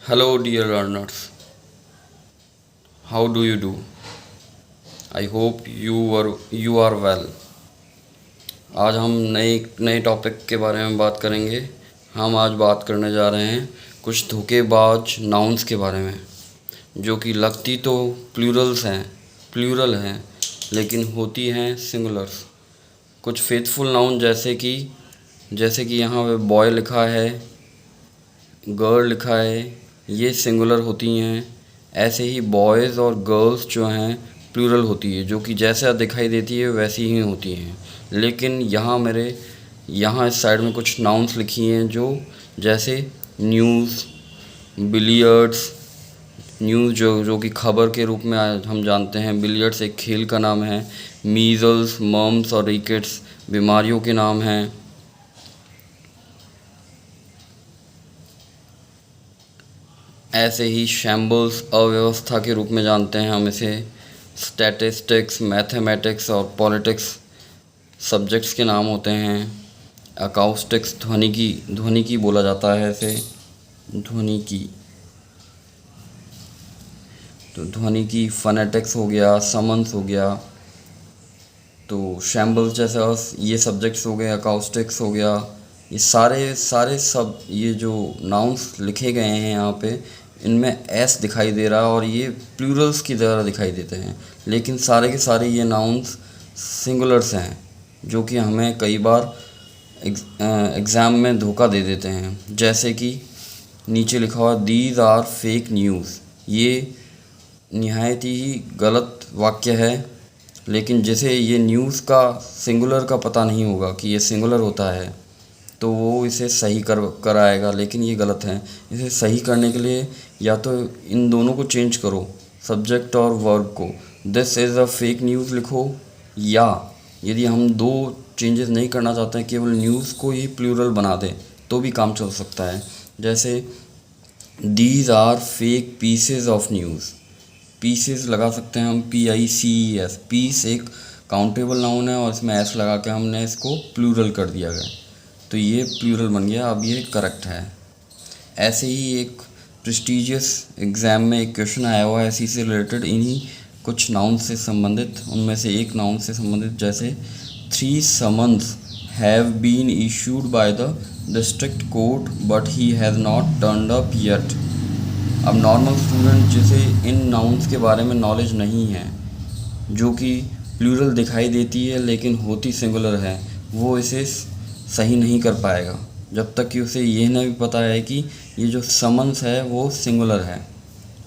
Hello, dear learners. How do you do? I hope you are well. आज हम नए नए टॉपिक के बारे में बात करेंगे। हम आज बात करने जा रहे हैं कुछ धोखेबाज नाउन्स के बारे में, जो कि लगती तो प्लूरल हैं, लेकिन होती हैं सिंगुलर्स। कुछ फेथफुल नाउन जैसे कि यहाँ पे बॉय लिखा है, गर्ल लिखा है, ये सिंगुलर होती हैं। ऐसे ही बॉयज़ और गर्ल्स जो हैं प्लूरल होती है, जो कि जैसा दिखाई देती है वैसी ही होती हैं। लेकिन यहाँ इस साइड में कुछ नाउन्स लिखी हैं जो जैसे न्यूज़, बिलियर्ड्स। न्यूज़ जो कि खबर के रूप में हम जानते हैं। बिलियर्ड्स एक खेल का नाम है। मीज़ल्स, मम्स और रिकेट्स बीमारियों के नाम हैं। ऐसे ही शैम्बल्स अव्यवस्था के रूप में जानते हैं हम इसे। स्टैटिस्टिक्स, मैथमेटिक्स और पॉलिटिक्स सब्जेक्ट्स के नाम होते हैं। अकाउस्टिक्स ध्वनिकी बोला जाता है इसे, ध्वनिकी। तो ध्वनिकी फोनेटिक्स हो गया, समन्स हो गया। तो शैम्बल्स जैसे ये सब्जेक्ट्स हो गए, अकाउस्टिक्स हो गया। ये सारे सब ये जो नाउन्स लिखे गए हैं यहाँ पे, इनमें एस दिखाई दे रहा है और ये प्लूरल्स की तरह दिखाई देते हैं। लेकिन सारे के सारे ये नाउन्स सिंगुलर्स हैं, जो कि हमें कई बार एग्ज़ाम में धोखा दे देते हैं। जैसे कि नीचे लिखा हुआ दीज आर फेक न्यूज़। ये निहायत ही गलत वाक्य है, लेकिन जैसे ये न्यूज़ का सिंगुलर का पता नहीं होगा कि ये सिंगुलर होता है, तो वो इसे सही कराएगा, लेकिन ये गलत है। इसे सही करने के लिए या तो इन दोनों को चेंज करो, सब्जेक्ट और वर्ब को। This is a fake news लिखो, या यदि हम दो चेंजेस नहीं करना चाहते हैं, केवल न्यूज़ को ही प्लूरल बना दें, तो भी काम चल सकता है। जैसे these are fake pieces of news. Pieces लगा सकते हैं हम, PICES। पीस एक काउंटेबल नाउन है और इसमें एस लगा के हमने इसको प्लूरल कर दिया गया, तो ये प्लूरल बन गया। अब ये करेक्ट है। ऐसे ही एक प्रेस्टिजियस एग्ज़ाम में एक क्वेश्चन आया हुआ है इसी से रिलेटेड, इन्हीं कुछ नाउन से संबंधित। उनमें से एक नाउन से संबंधित, जैसे 3 summons have been issued by the district court but he has not turned up yet. अब नॉर्मल स्टूडेंट जिसे इन नाउन्स के बारे में नॉलेज नहीं है, जो कि प्लूरल दिखाई देती है लेकिन होती सिंगुलर है, वो इसे सही नहीं कर पाएगा जब तक कि उसे ये नहीं पता है कि ये जो समन्स है वो सिंगुलर है।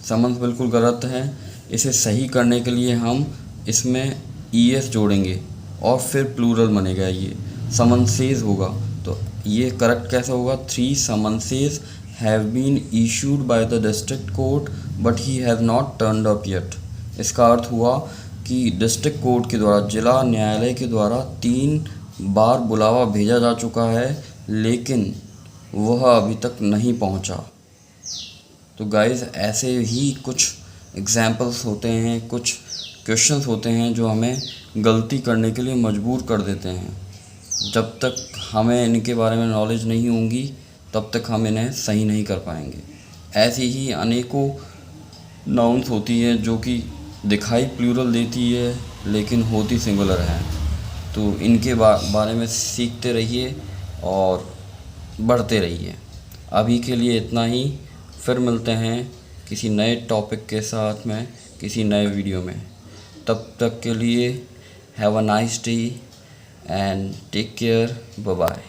समन्स बिल्कुल गलत है। इसे सही करने के लिए हम इसमें ES जोड़ेंगे और फिर प्लूरल बनेगा, ये समन्सेस होगा। तो ये करेक्ट कैसे होगा? 3 summonses have been issued by the district court but he has not turned up yet. इसका अर्थ हुआ कि डिस्ट्रिक्ट कोर्ट के द्वारा, जिला न्यायालय के द्वारा 3 बार बुलावा भेजा जा चुका है, लेकिन वह अभी तक नहीं पहुंचा। तो गाइज़, ऐसे ही कुछ एग्जाम्पल्स होते हैं, कुछ क्वेश्चंस होते हैं जो हमें गलती करने के लिए मजबूर कर देते हैं। जब तक हमें इनके बारे में नॉलेज नहीं होगी, तब तक हम इन्हें सही नहीं कर पाएंगे। ऐसी ही अनेकों नाउन्स होती हैं जो कि दिखाई प्लूरल देती है लेकिन होती सिंगुलर है। तो इनके बारे में सीखते रहिए और बढ़ते रहिए। अभी के लिए इतना ही। फिर मिलते हैं किसी नए टॉपिक के साथ में, किसी नए वीडियो में। तब तक के लिए have a nice day and take care. Bye bye.